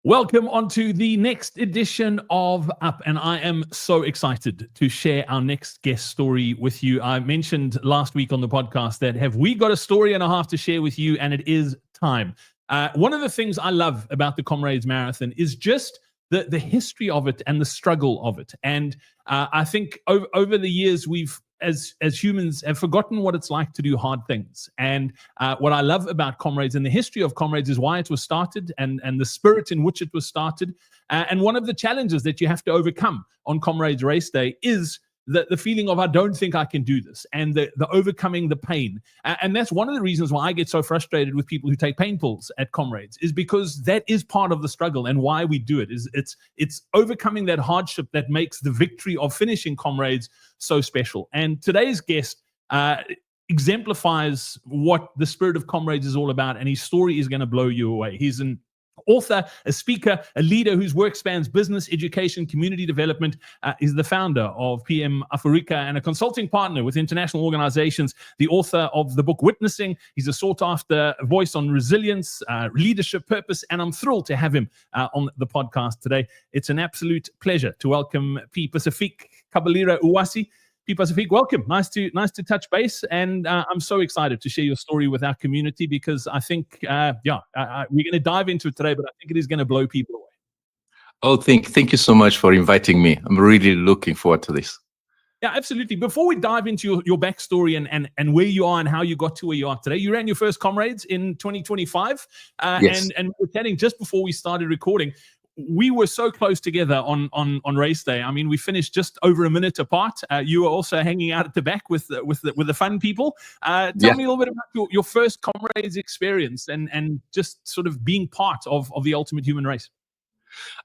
Welcome onto the next edition of Up, and I am so excited to share our next guest story with you. I mentioned last week on the podcast that have we got a story and a half to share with you, and it is time. One of the things I love about the Comrades Marathon is just the history of it and the struggle of it. And I think over the years, we've as humans have forgotten what it's like to do hard things. And what I love about Comrades and the history of Comrades is why it was started and the spirit in which it was started. And one of the challenges that you have to overcome on Comrades Race Day is the feeling of I don't think I can do this, and the overcoming the pain. And that's one of the reasons why I get so frustrated with people who take pain pills at Comrades, is because that is part of the struggle, and why we do it is it's overcoming that hardship that makes the victory of finishing Comrades so special. And today's guest exemplifies what the spirit of Comrades is all about, and his story is going to blow you away. He's an author, a speaker, a leader whose work spans business, education, community development. Is the founder of PM Africa and a consulting partner with international organizations, the author of the book Witnessing. He's a sought-after voice on resilience, leadership, purpose, and I'm thrilled to have him on the podcast today. It's an absolute pleasure to welcome Pie-Pacifique Kabalira-Uwase. Pie-Pacifique, welcome. Nice to touch base, and I'm so excited to share your story with our community, because I think, we're going to dive into it today, but I think it is going to blow people away. Oh, thank you so much for inviting me. I'm really looking forward to this. Yeah, absolutely. Before we dive into your backstory and where you are and how you got to where you are today, you ran your first Comrades in 2025. Yes. And we're chatting just before we started recording. We were so close together on race day. I mean, we finished just over a minute apart. You were also hanging out at the back with the fun people. Tell me a little bit about your first Comrades experience and just sort of being part of the ultimate human race.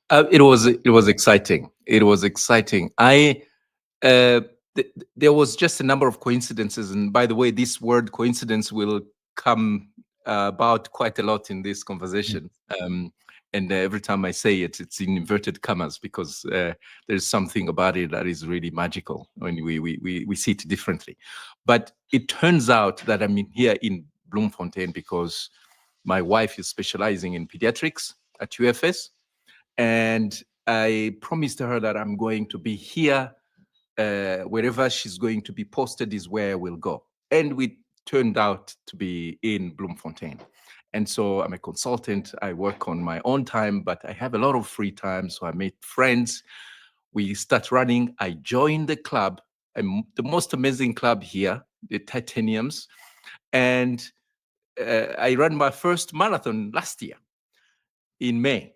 It was exciting. It was exciting. There was just a number of coincidences, and by the way, this word coincidence will come about quite a lot in this conversation. And every time I say it, it's in inverted commas, because there's something about it that is really magical when we see it differently. But it turns out that I'm here in Bloemfontein because my wife is specializing in pediatrics at UFS. And I promised her that I'm going to be here. Wherever she's going to be posted is where I will go. And we turned out to be in Bloemfontein. And so I'm a consultant. I work on my own time, but I have a lot of free time. So I made friends. We start running. I joined the club, the most amazing club here, the Titaniums. And I ran my first marathon last year in May.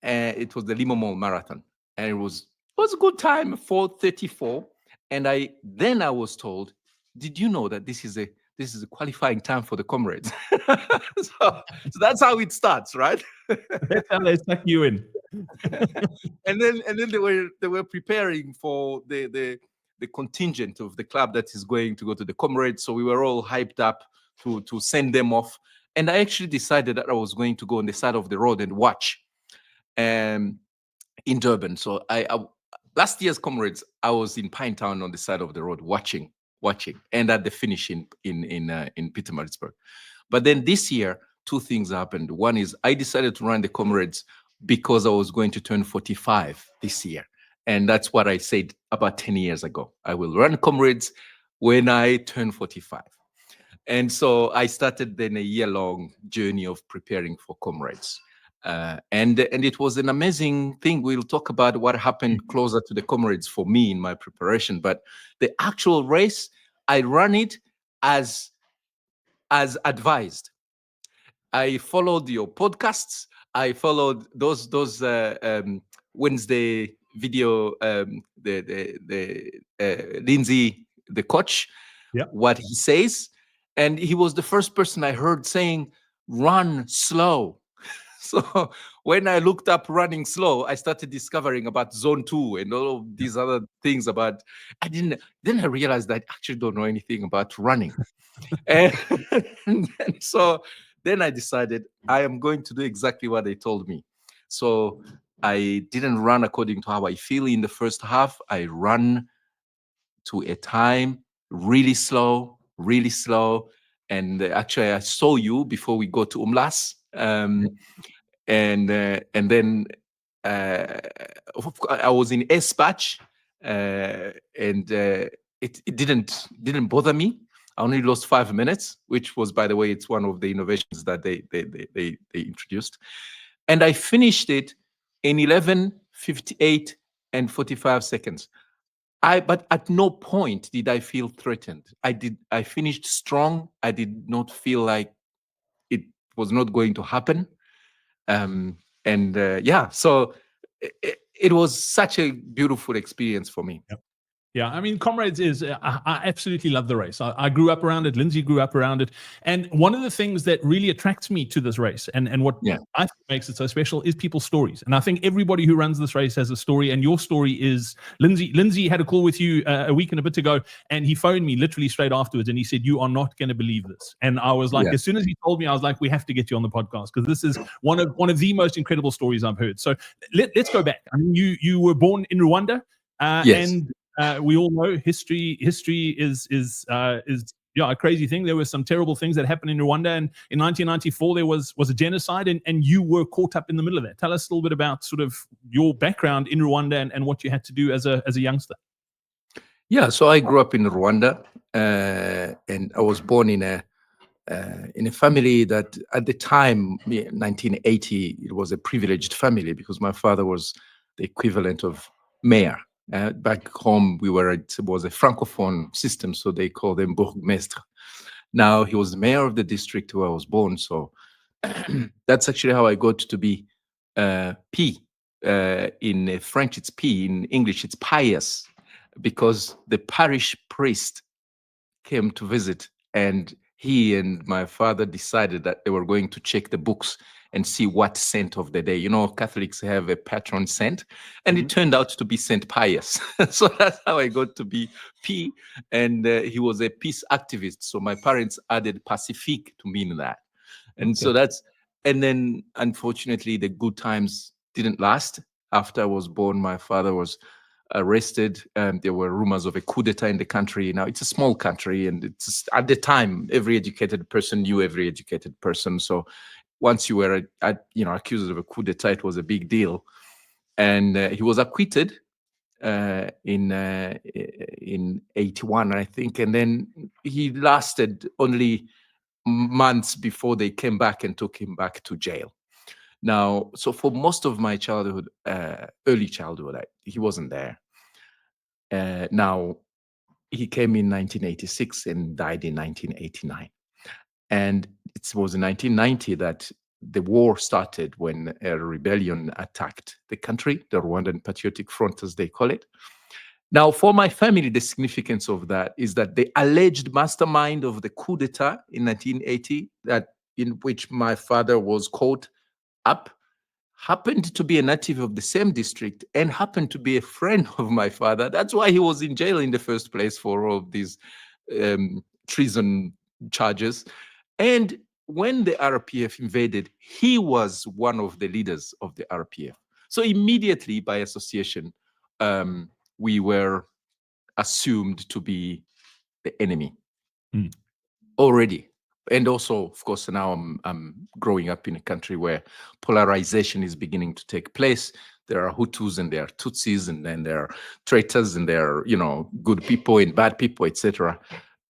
It was the Lima Mall Marathon. And it was a good time, 4:34. And I was told, did you know that this is a qualifying time for the Comrades? so that's how it starts, right? That's how they suck you in. and then they were preparing for the contingent of the club that is going to go to the Comrades. So we were all hyped up to send them off. And I actually decided that I was going to go on the side of the road and watch in Durban. So I last year's Comrades, I was in Pinetown on the side of the road watching, and at the finish in Pietermaritzburg. But then this year, two things happened. One is I decided to run the Comrades because I was going to turn 45 this year. And that's what I said about 10 years ago. I will run Comrades when I turn 45. And so I started then a year-long journey of preparing for Comrades. And it was an amazing thing. We'll talk about what happened closer to the Comrades for me in my preparation. But the actual race, I ran it as advised. I followed your podcasts. I followed those Wednesday video, the Lindsay, the coach, what he says. And he was the first person I heard saying, run slow. So when I looked up running slow, I started discovering about zone 2 and all of these other things then I realized that I actually don't know anything about running. and so then I decided I am going to do exactly what they told me. So I didn't run according to how I feel in the first half. I ran to a time really slow. And actually I saw you before we go to Umlas. and then I was in S batch, and it didn't bother me. I only lost 5 minutes, which was, by the way, it's one of the innovations that they introduced, and I finished it in 11:58 and 45 seconds. But at no point did I feel threatened. I finished strong. I did not feel like it was not going to happen. And yeah, so it was such a beautiful experience for me. Yep. Yeah, I mean, Comrades is, I absolutely love the race. I grew up around it. Lindsay grew up around it. And one of the things that really attracts me to this race and what Yeah. I think makes it so special is people's stories. And I think everybody who runs this race has a story. And your story is Lindsay. Lindsay had a call with you a week and a bit ago, and he phoned me literally straight afterwards. And he said, "You are not going to believe this." And I was like, Yeah. as soon as he told me, I was like, "We have to get you on the podcast because this is one of the most incredible stories I've heard." So let's go back. I mean, you were born in Rwanda. Yes. And we all know history is a crazy thing. There were some terrible things that happened in Rwanda, and in 1994 there was a genocide, and you were caught up in the middle of that. Tell us a little bit about sort of your background in Rwanda and what you had to do as a youngster. Yeah, so I grew up in Rwanda, and I was born in a family that at the time, 1980, it was a privileged family because my father was the equivalent of mayor. Back home, it was a francophone system, so they called them bourgmestre. Now he was the mayor of the district where I was born, so that's actually how I got to be P. In French, it's P. In English, it's pious, because the parish priest came to visit, and he and my father decided that they were going to check the books and see what saint of the day. You know, Catholics have a patron saint, and it turned out to be Saint Pius. So that's how I got to be P. And he was a peace activist. So my parents added Pacifique to mean that. And so and then unfortunately, the good times didn't last. After I was born, my father was arrested. There were rumors of a coup d'etat in the country. Now it's a small country, and it's at the time every educated person knew every educated person. So once you were accused of a coup d'etat, it was a big deal. And he was acquitted in 81, I think, and then he lasted only months before they came back and took him back to jail. Now, so for most of my childhood, early childhood, he wasn't there. Now, he came in 1986 and died in 1989. And it was in 1990 that the war started, when a rebellion attacked the country, the Rwandan Patriotic Front, as they call it. Now, for my family, the significance of that is that the alleged mastermind of the coup d'etat in 1980, in which my father was caught up, happened to be a native of the same district and happened to be a friend of my father. That's why he was in jail in the first place for all of these treason charges. And when the RPF invaded, he was one of the leaders of the RPF. So immediately, by association, we were assumed to be the enemy already. And also, of course, now I'm growing up in a country where polarization is beginning to take place. There are Hutus and there are Tutsis, and then there are traitors and there are, good people and bad people, etc.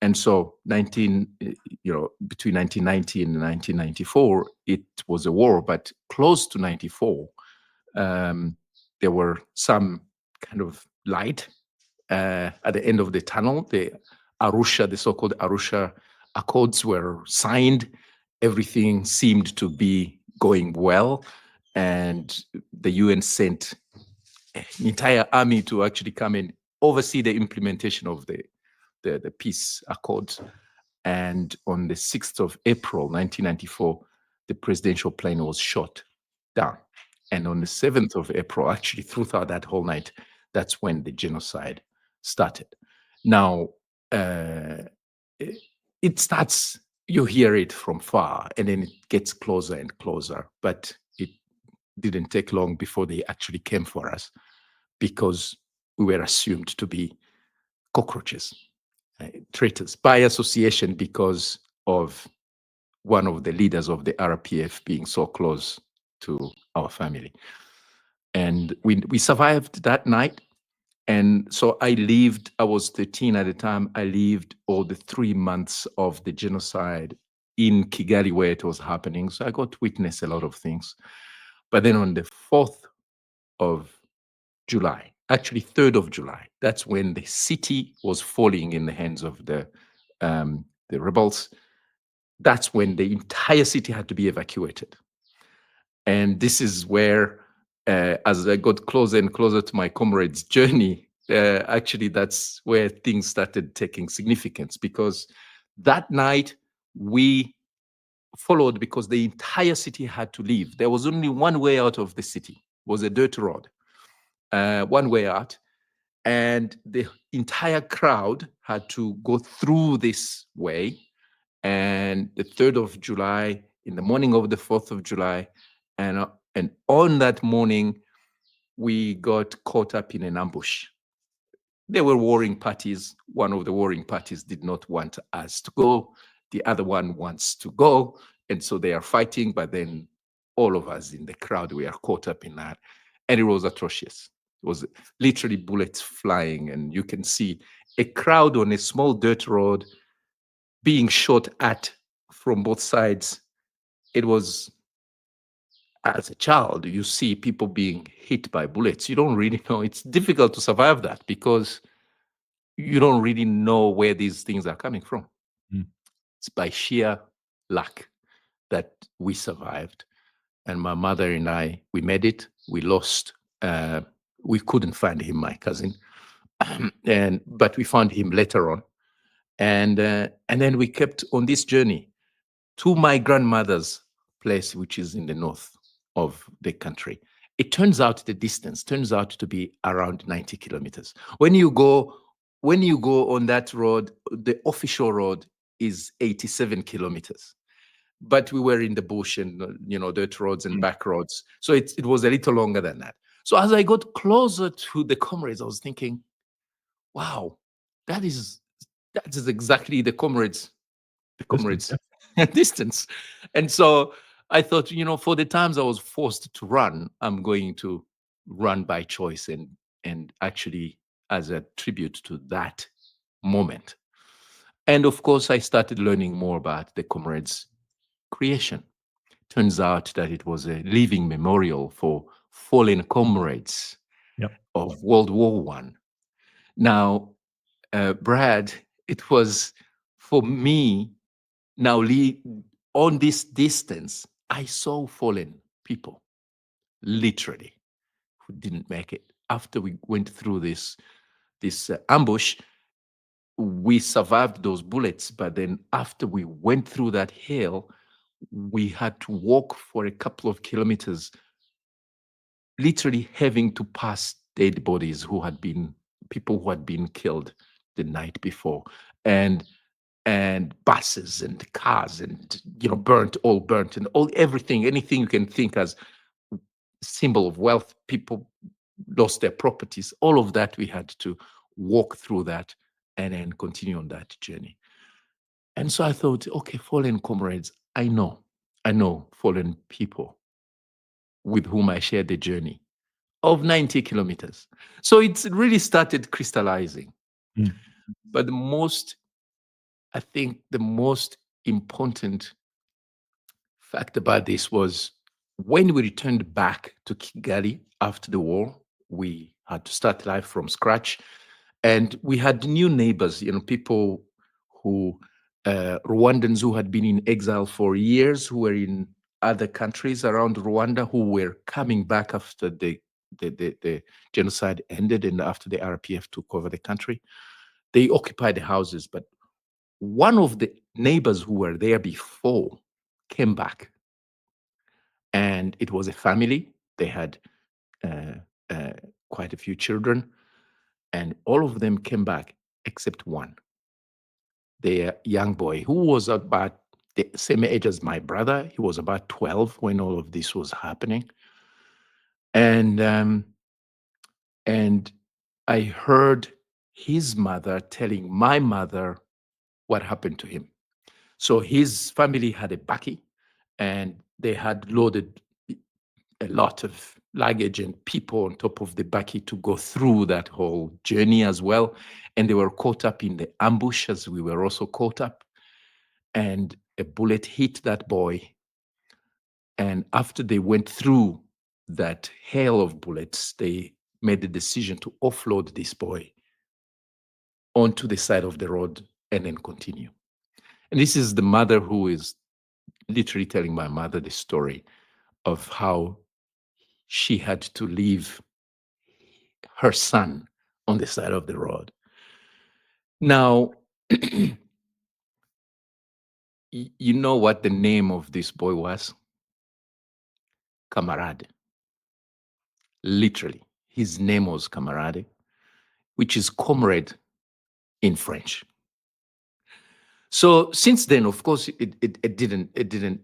And so between 1990 and 1994, it was a war, but close to 94, there were some kind of light at the end of the tunnel. The so-called Arusha Accords were signed. Everything seemed to be going well, and the UN sent an entire army to actually come and oversee the implementation of the peace accords. And on the 6th of April, 1994, the presidential plane was shot down. And on the 7th of April, actually throughout that whole night, that's when the genocide started. Now, it starts, you hear it from far, and then it gets closer and closer. But it didn't take long before they actually came for us, because we were assumed to be cockroaches, traitors, by association, because of one of the leaders of the RPF being so close to our family. And we survived that night. And so I was 13 at the time. I lived all the 3 months of the genocide in Kigali where it was happening. So I got to witness a lot of things. But then on the 4th of July, actually 3rd of July, that's when the city was falling in the hands of the rebels. That's when the entire city had to be evacuated. And this is where, as I got closer and closer to my comrades' journey, actually that's where things started taking significance, because that night we followed because the entire city had to leave. There was only one way out of the city, was a dirt road, one way out. And the entire crowd had to go through this way. And the 3rd of July, in the morning of the 4th of July, and on that morning, we got caught up in an ambush. There were warring parties. One of the warring parties did not want us to go. The other one wants to go. And so they are fighting, but then all of us in the crowd, we are caught up in that. And it was atrocious. It was literally bullets flying. And you can see a crowd on a small dirt road being shot at from both sides. It was, as a child, you see people being hit by bullets. You don't really know. It's difficult to survive that because you don't really know where these things are coming from. Mm. It's by sheer luck that we survived. And my mother and I, we made it. We lost. We couldn't find him, my cousin, but we found him later on. And then we kept on this journey to my grandmother's place, which is in the north of the country. It turns out the distance turns out to be around 90 kilometers. When you go on that road, the official road is 87 kilometers. But we were in the bush and dirt roads and back roads. So it was a little longer than that. So as I got closer to the comrades, I was thinking, wow, that is exactly the comrades Distance, distance. And so I thought, for the times I was forced to run, I'm going to run by choice and actually as a tribute to that moment. And of course, I started learning more about the comrades' creation. Turns out that it was a living memorial for fallen comrades Yep. of World War I. Now, Brad, it was for me now on this distance, I saw fallen people, literally, who didn't make it. After we went through this ambush, we survived those bullets. But then after we went through that hill, we had to walk for a couple of kilometers, literally having to pass dead bodies people who had been killed the night before. And buses and cars and burnt and anything you can think as symbol of wealth. People lost their properties. All of that, we had to walk through that and then continue on that journey. And so I thought, okay, fallen comrades, I know fallen people with whom I shared the journey of 90 kilometers. So it really started crystallizing. Mm. But I think the most important fact about this was when we returned back to Kigali after the war, we had to start life from scratch. And we had new neighbors, people who, Rwandans who had been in exile for years, who were in other countries around Rwanda, who were coming back after the genocide ended and after the RPF took over the country. They occupied the houses, but one of the neighbors who were there before came back. And it was a family. They had uh, quite a few children. And all of them came back except one, the young boy, who was about the same age as my brother. He was about 12 when all of this was happening. And I heard his mother telling my mother what happened to him. So his family had a bakkie and they had loaded a lot of luggage and people on top of the bakkie to go through that whole journey as well. And they were caught up in the ambush as we were also caught up. And a bullet hit that boy. And after they went through that hail of bullets, they made the decision to offload this boy onto the side of the road and then continue. And this is the mother who is literally telling my mother the story of how she had to leave her son on the side of the road. Now, you know what the name of this boy was? Camarade. Literally, his name was Camarade, which is comrade in French. So since then, of course, it didn't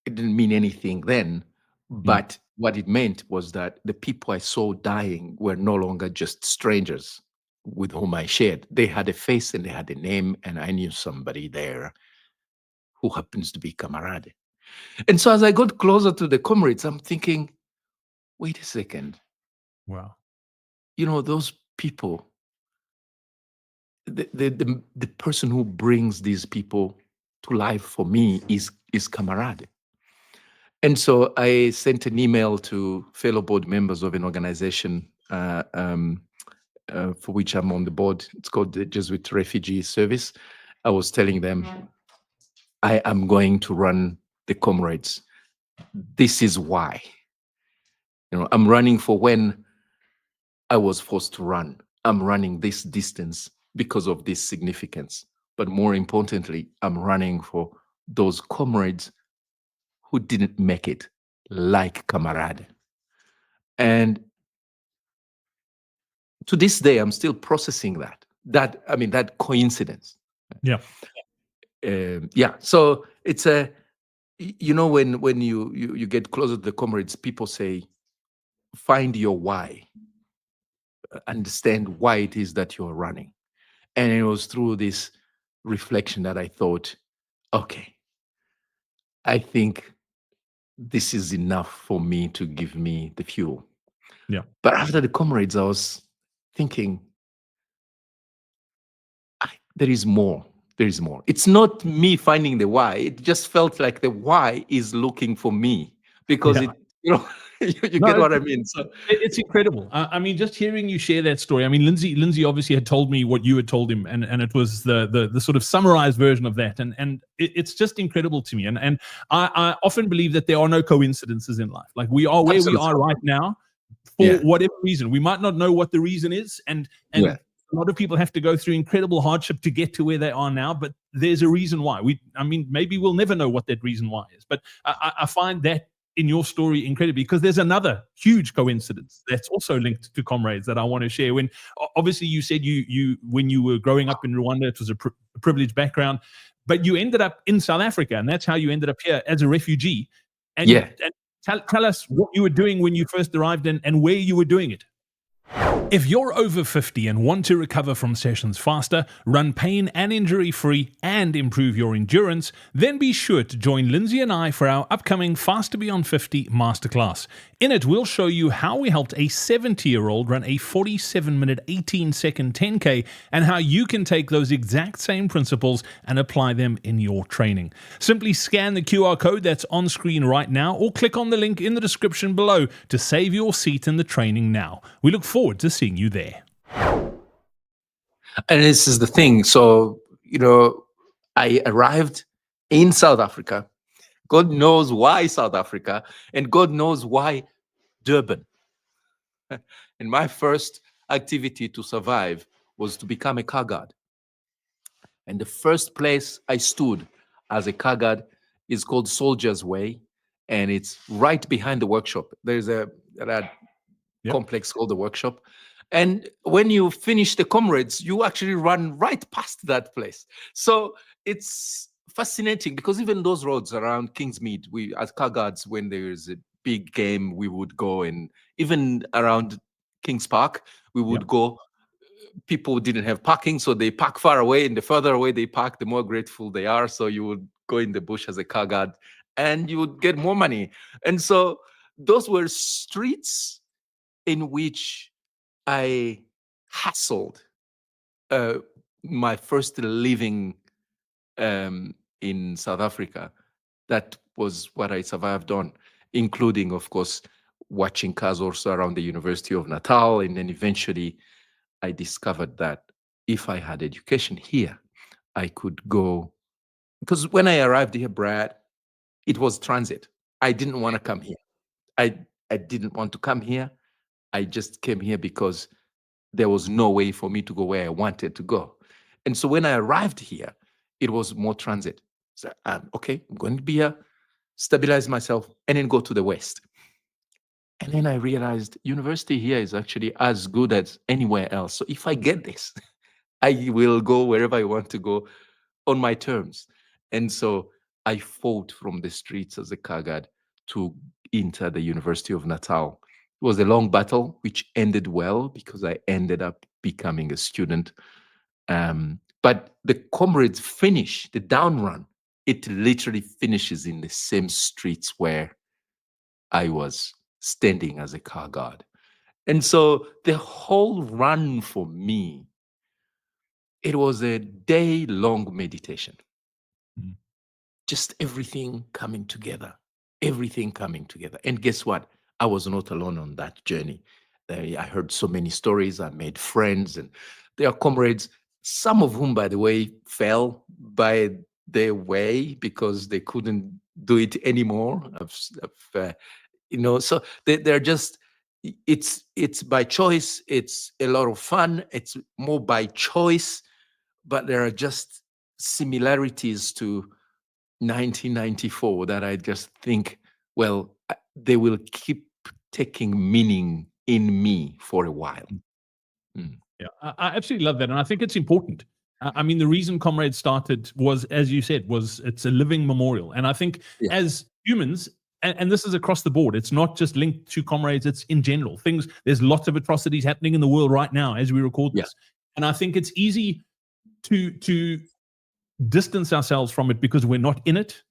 mean anything then. But what it meant was that the people I saw dying were no longer just strangers with whom I shared. They had a face and they had a name, and I knew somebody there who happens to be Camarade. And so as I got closer to the comrades, I'm thinking, wait a second. Wow. You know, those people, the person who brings these people to life for me is Camarade. And so I sent an email to fellow board members of an organization for which I'm on the board. It's called the Jesuit Refugee Service. I was telling them, I am going to run the Comrades. This is why. You know, I'm running for when I was forced to run. I'm running this distance because of this significance. But more importantly, I'm running for those comrades who didn't make it, like Camarade. And to this day, I'm still processing that coincidence. Yeah. Yeah. So it's when you get closer to the comrades, people say, find your why, understand why it is that you're running. And it was through this reflection that I thought, okay, I think this is enough for me to give me the fuel. Yeah. But after the comrades, I was thinking, there is more. There is more. It's not me finding the why. It just felt like the why is looking for me because Yeah. you No, get what I mean. So it's incredible. I mean, just hearing you share that story. I mean, Lindsay obviously had told me what you had told him, and it was the sort of summarized version of that, and it's just incredible to me. And I often believe that there are no coincidences in life. Like, we are where we are right now for whatever reason. We might not know what the reason is, and a lot of people have to go through incredible hardship to get to where they are now, but there's a reason why. Maybe we'll never know what that reason why is, but I find that in your story incredibly, because there's another huge coincidence that's also linked to Comrades that I want to share. When obviously you said you when you were growing up in Rwanda, it was a privileged background, but you ended up in South Africa, and that's how you ended up here as a refugee. And tell us what you were doing when you first arrived and where you were doing it. If you're over 50 and want to recover from sessions faster, run pain and injury free, and improve your endurance, then be sure to join Lindsay and I for our upcoming Faster Beyond 50 Masterclass. In it, we'll show you how we helped a 70-year-old run a 47-minute, 18-second 10K, and how you can take those exact same principles and apply them in your training. Simply scan the QR code that's on screen right now, or click on the link in the description below to save your seat in the training now. We look forward to seeing you there. And this is the thing. So, I arrived in South Africa. God knows why South Africa, and God knows why Durban. And my first activity to survive was to become a car guard. And the first place I stood as a car guard is called Soldier's Way, and it's right behind the workshop. There's a complex called the workshop. And when you finish the Comrades, you actually run right past that place. So it's fascinating because even those roads around Kingsmead, we as car guards, when there's a big game, we would go, and even around Kings Park, we would go. People didn't have parking, so they park far away, and the further away they park, the more grateful they are. So you would go in the bush as a car guard, and you would get more money. And so those were streets in which I hustled uh, my first living in South Africa. That was what I survived on, including, of course, watching cars also around the University of Natal. And then eventually I discovered that if I had education here, I could go. Because when I arrived here, Brad, it was transit. I didn't want to come here. I didn't want to come here. I just came here because there was no way for me to go where I wanted to go. And so when I arrived here, it was more transit. So, okay, I'm going to be here, stabilize myself, and then go to the West. And then I realized university here is actually as good as anywhere else. So if I get this, I will go wherever I want to go on my terms. And so I fought from the streets as a car guard to enter the University of Natal. It was a long battle, which ended well because I ended up becoming a student. But the comrades finish, the down run, it literally finishes in the same streets where I was standing as a car guard. And so the whole run for me, it was a day-long meditation. Mm. Just everything coming together, everything coming together. And guess what? I was not alone on that journey. I heard so many stories. I made friends, and there are comrades, some of whom, by the way, fell by their way because they couldn't do it anymore. So they're just, it's by choice. It's a lot of fun. It's more by choice, but there are just similarities to 1994 that I just think, well, they will keep taking meaning in me for a while. Mm. Yeah, I absolutely love that, and I think it's important. I mean, the reason Comrades started was, as you said, was it's a living memorial, and I think Yeah. as humans, and this is across the board. It's not just linked to Comrades; it's in general. Things There's lots of atrocities happening in the world right now as we record Yeah. this, and I think it's easy to distance ourselves from it because we're not in it.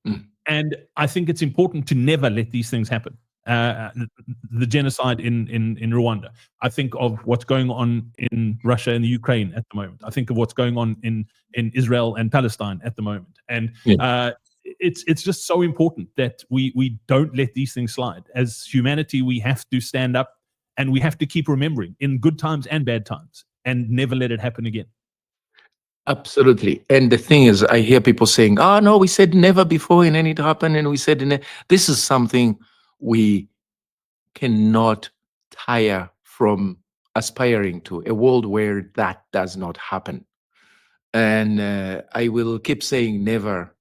Mm. And I think it's important to never let these things happen. The genocide in Rwanda. I think of what's going on in Russia and the Ukraine at the moment. I think of what's going on in Israel and Palestine at the moment. And Yeah. it's just so important that we don't let these things slide. As humanity, we have to stand up and we have to keep remembering in good times and bad times and never let it happen again. Absolutely. And the thing is, I hear people saying, oh, no, we said never before and then it happened. And we said, this is something we cannot tire from aspiring to, a world where that does not happen. And I will keep saying never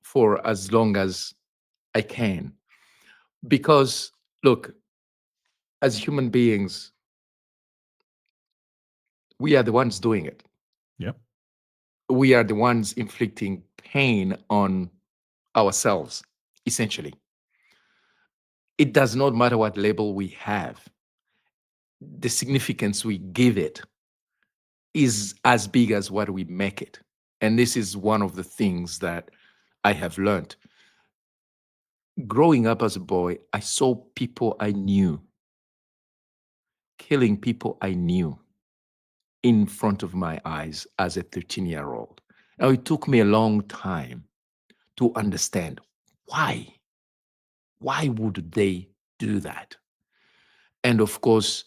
for as long as I can. Because, look, as human beings, we are the ones doing it. Yeah. We are the ones inflicting pain on ourselves, essentially. It does not matter what label we have, the significance we give it is as big as what we make it. And this is one of the things that I have learned. Growing up as a boy, I saw people I knew killing people I knew in front of my eyes as a 13-year-old. Now, it took me a long time to understand why. Why would they do that? And of course,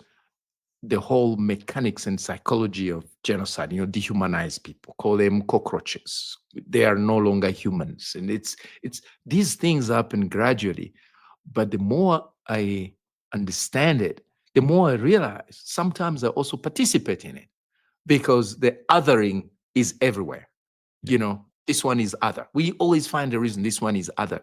the whole mechanics and psychology of genocide, dehumanize people, call them cockroaches. They are no longer humans. And it's these things happen gradually. But the more I understand it, the more I realize sometimes I also participate in it because the othering is everywhere. This one is other. We always find a reason this one is other.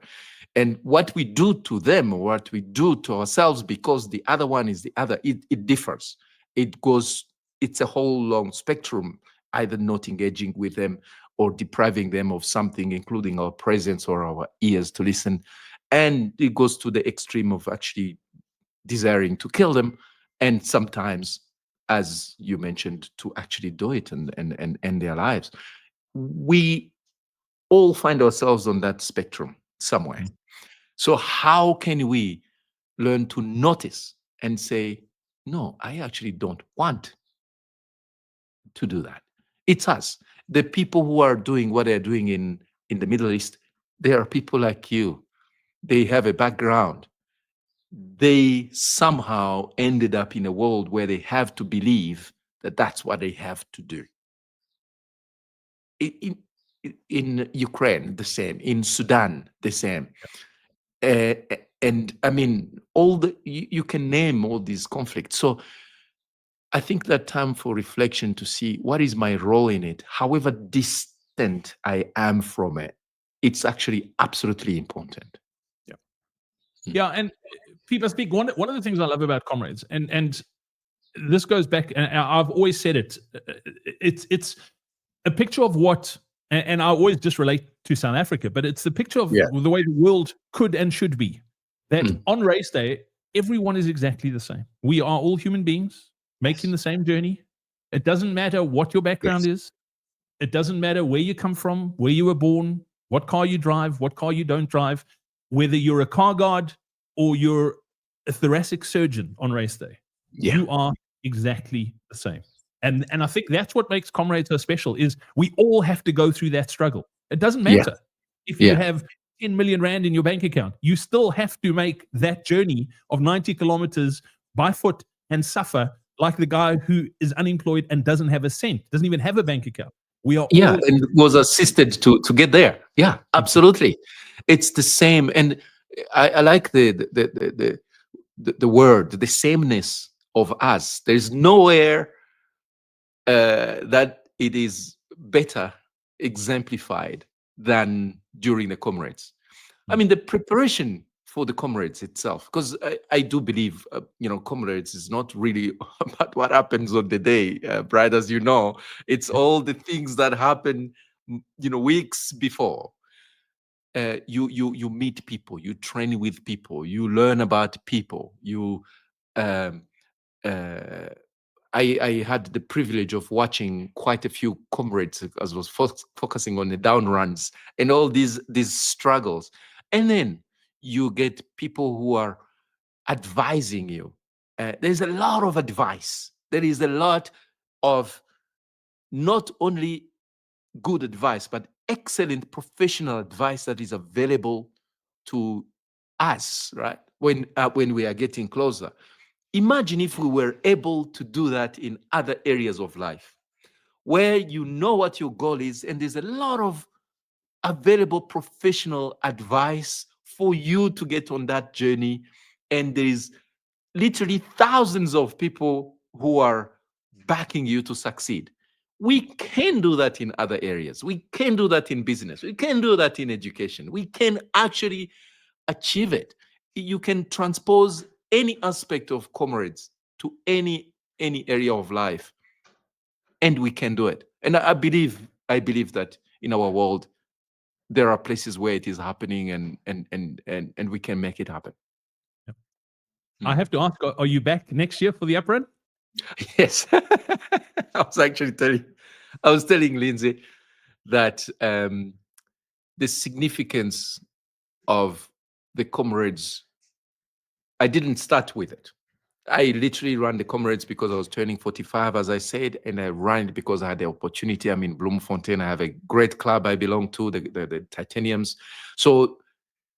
And what we do to them, or what we do to ourselves because the other one is the other, it differs. It's a whole long spectrum, either not engaging with them or depriving them of something, including our presence or our ears to listen. And it goes to the extreme of actually desiring to kill them. And sometimes, as you mentioned, to actually do it and end their lives. We all find ourselves on that spectrum somewhere. So how can we learn to notice and say, no, I actually don't want to do that. It's us. The people who are doing what they're doing in the Middle East, they are people like you. They have a background. They somehow ended up in a world where they have to believe that that's what they have to do. In Ukraine, the same. In Sudan, the same. And I mean, you can name all these conflicts. So I think that time for reflection to see what is my role in it, however distant I am from it, it's actually absolutely important. Yeah, and Pie-Pacifique, one of the things I love about Comrades, and this goes back, and I've always said it, it's a picture of what, and I always just relate to South Africa, but it's the picture of the way the world could and should be. That on race day, everyone is exactly the same. We are all human beings making the same journey. It doesn't matter what your background is. It doesn't matter where you come from, where you were born, what car you drive, what car you don't drive, whether you're a car guard or you're a thoracic surgeon on race day. You are exactly the same. And I think that's what makes Comrades so special is we all have to go through that struggle. It doesn't matter if you have 10 million rand in your bank account. You still have to make that journey of 90 kilometers by foot and suffer like the guy who is unemployed and doesn't have a cent, doesn't even have a bank account. We are all and was assisted to get there. Yeah, absolutely. It's the same. And I like the word, the sameness of us. There's nowhere that it is better exemplified than during the Comrades. I mean, the preparation for the Comrades itself, because I do believe, Comrades is not really about what happens on the day, Brad, as you know. It's all the things that happen, weeks before. You meet people, you train with people, you learn about people, you I had the privilege of watching quite a few Comrades as I was focusing on the down runs and all these struggles. And then you get people who are advising you. There's a lot of advice. There is a lot of not only good advice, but excellent professional advice that is available to us, right? When we are getting closer. Imagine if we were able to do that in other areas of life, where you know what your goal is, and there's a lot of available professional advice for you to get on that journey. And there is literally thousands of people who are backing you to succeed. We can do that in other areas. We can do that in business. We can do that in education. We can actually achieve it. You can transpose any aspect of Comrades to any area of life, and we can do it. And I believe that in our world there are places where it is happening, and we can make it happen. I have to ask, are you back next year for the uprun? Yes. I was telling Lindsay that the significance of the Comrades, I didn't start with it. I literally ran the Comrades because I was turning 45, as I said, and I ran it because I had the opportunity. I'm in Bloemfontein. I have a great club I belong to, the Titaniums. So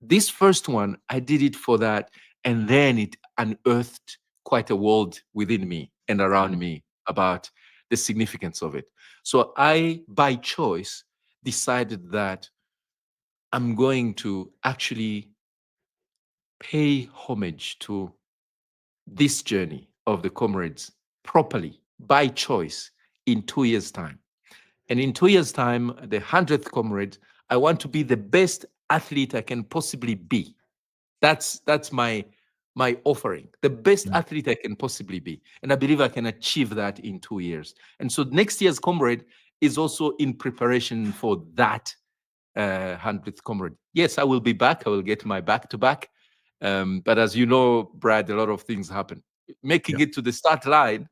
this first one, I did it for that, and then it unearthed quite a world within me and around me about the significance of it. So I, by choice, decided that I'm going to actually pay homage to this journey of the Comrades properly, by choice, in 2 years' time. And in 2 years' time, the 100th Comrade, I want to be the best athlete I can possibly be. That's my offering, the best athlete I can possibly be. And I believe I can achieve that in 2 years. And so next year's Comrade is also in preparation for that 100th Comrade. Yes, I will be back. I will get my back-to-back. But as you know, Brad, a lot of things happen. Making it to the start line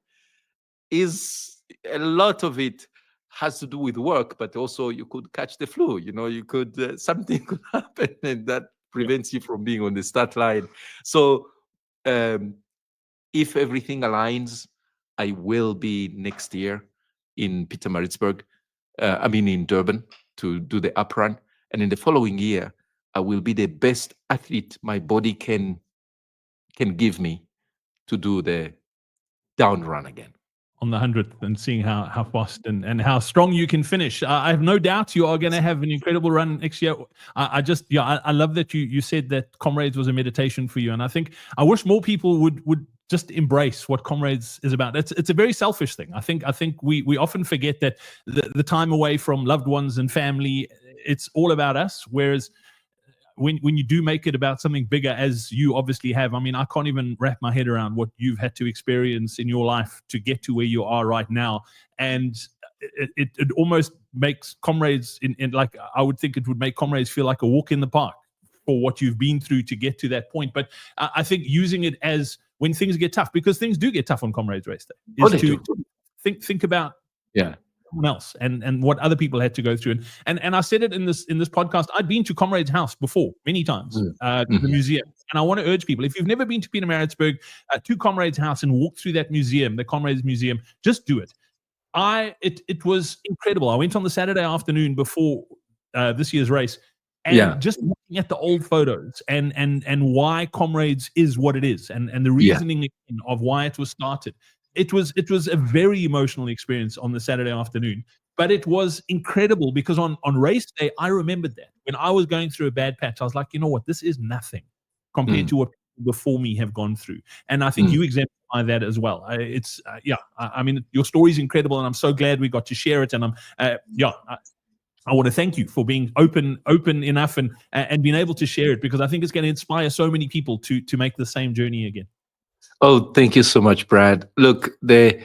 is a lot of it has to do with work, but also you could catch the flu. You could something could happen, and that prevents you from being on the start line. So If everything aligns, I will be next year in Pietermaritzburg, in Durban, to do the up run. And in the following year, I will be the best athlete my body can give me to do the down run again. On the 100th, and seeing how fast and how strong you can finish. I have no doubt you are going to have an incredible run next year. I love that you said that Comrades was a meditation for you, and I wish more people would just embrace what Comrades is about. It's a very selfish thing. I think we often forget that the time away from loved ones and family, it's all about us. Whereas when you do make it about something bigger, as you obviously have, I mean, I can't even wrap my head around what you've had to experience in your life to get to where you are right now. And it almost makes Comrades, in like, I would think it would make Comrades feel like a walk in the park for what you've been through to get to that point. But I think using it as when things get tough, because things do get tough on Comrades Race Day, is to think about someone else and what other people had to go through. And I said it in this podcast. I'd been to Comrades House before many times, to the museum. And I want to urge people, if you've never been to Pietermaritzburg, to Comrades House and walk through that museum, the Comrades Museum, just do it. It was incredible. I went on the Saturday afternoon before this year's race, and just looking at the old photos and why Comrades is what it is, and the reasoning of why it was started. It was a very emotional experience on the Saturday afternoon, but it was incredible because on race day, I remembered that when I was going through a bad patch, I was like, you know what, this is nothing compared to what people before me have gone through. And I think you exemplify that as well. I mean, your story is incredible, and I'm so glad we got to share it. And I want to thank you for being open enough and being able to share it, because I think it's going to inspire so many people to make the same journey again. Oh, thank you so much, Brad. Look, the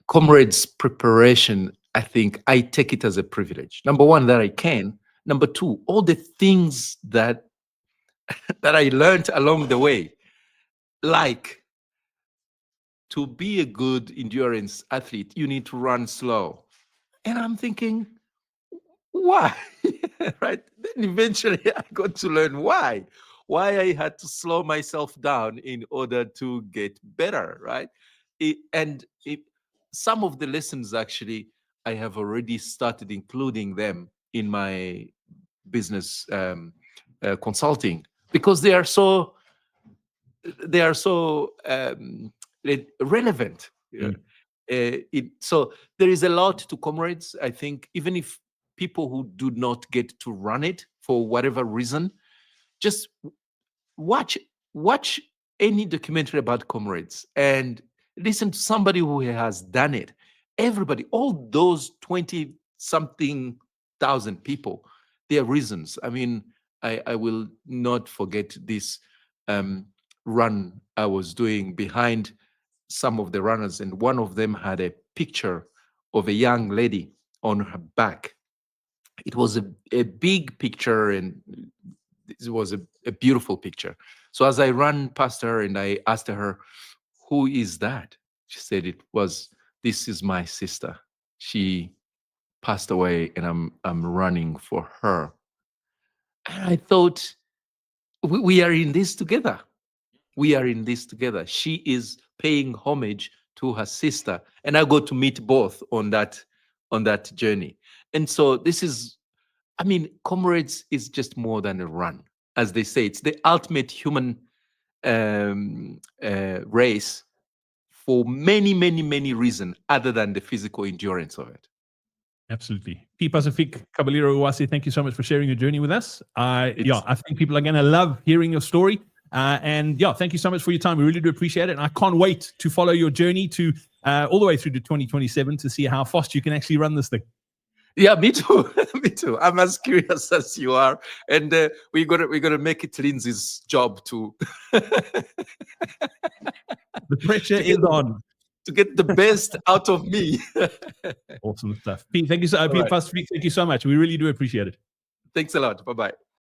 Comrades preparation, I think I take it as a privilege. Number one, that I can. Number two, all the things that I learned along the way, like to be a good endurance athlete, you need to run slow. And I'm thinking, why? Right? Then eventually I got to learn why I had to slow myself down in order to get better, right? Some of the lessons, actually, I have already started including them in my business consulting, because they are so relevant. So there is a lot to Comrades. I think even if people who do not get to run it for whatever reason, just watch any documentary about Comrades and listen to somebody who has done it. Everybody, all those 20-something thousand people, their reasons. I mean, I will not forget this run I was doing behind some of the runners, and one of them had a picture of a young lady on her back. It was a big picture, and it was a beautiful picture. So as I ran past her and I asked her, "Who is that?" She said, "This is my sister. She passed away, and I'm running for her." And I thought, we are in this together. We are in this together. She is paying homage to her sister, and I got to meet both on that journey. And so this is, I mean, Comrades is just more than a run. As they say, it's the ultimate human race for many, many, many reasons other than the physical endurance of it. Absolutely. Pie-Pacifique Kabalira-Uwase, thank you so much for sharing your journey with us. I think people are going to love hearing your story. Thank you so much for your time. We really do appreciate it. And I can't wait to follow your journey to all the way through to 2027 to see how fast you can actually run this thing. Yeah, me too. Me too. I'm as curious as you are, and we're gonna make it Lindsay's job to. The pressure is on to get the best out of me. Awesome stuff, Pete. Thank you so much. We really do appreciate it. Thanks a lot. Bye bye.